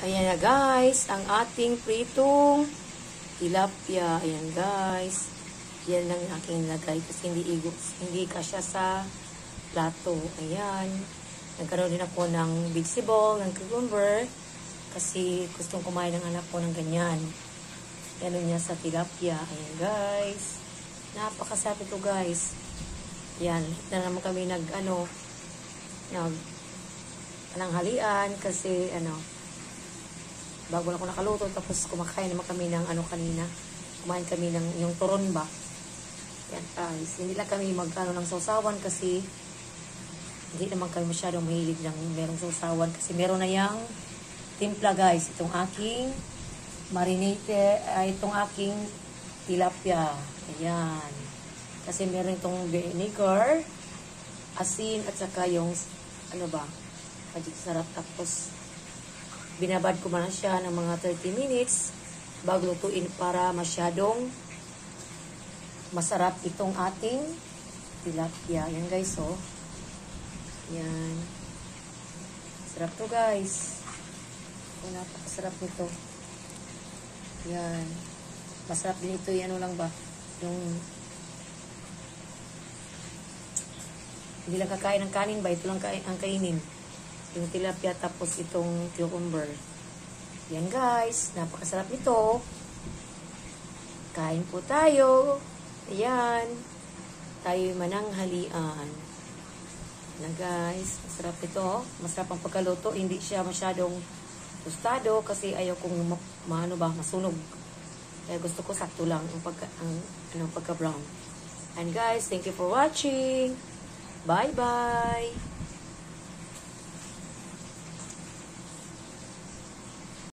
Ayan na guys, ang ating pritong tilapia. Ayan guys. Yan lang aking lagay kasi hindi kasya sa plato. Ayan. Nagkaroon din ako ng vegetable, ng cucumber kasi gustong kumain ng anak ko ng ganyan. Yan niya sa tilapia. Ayan guys. Napakasarap ito guys. Yan. Na naman kami nanghalian kasi bago na ako nakaluto, tapos kumakain naman kami ng kanina. Kumain kami ng yung turon ba. Yan guys. Hindi lang kami ng sausawan kasi hindi naman kami masyadong mahilig ng merong sausawan kasi meron na yung timpla guys. Itong aking marinate, itong aking tilapia. Ayan. Kasi meron itong vinegar, asin, at saka yung magic sarap. Tapos binabad ko man siya ng mga 30 minutes bago lutuin para masyadong masarap itong ating tilapia. Yan guys, oh. Yan. Sarap to guys. Oh, napakasarap nito. Yan. Masarap din ito. Yan lang ba? Yung hindi lang kakain ng kanin ba? Ito lang ang kainin. Yung tilapia tapos itong cucumber. Yan guys, napakasarap nito. Kain po tayo. Ayan. Tayo mananghalian. Na guys, masarap ito. Masarap ang pagkaluto. Hindi siya masyadong tostado kasi ayaw kong masunog. Kaya gusto ko sakto lang ang pagka-brown. And guys, thank you for watching. Bye-bye.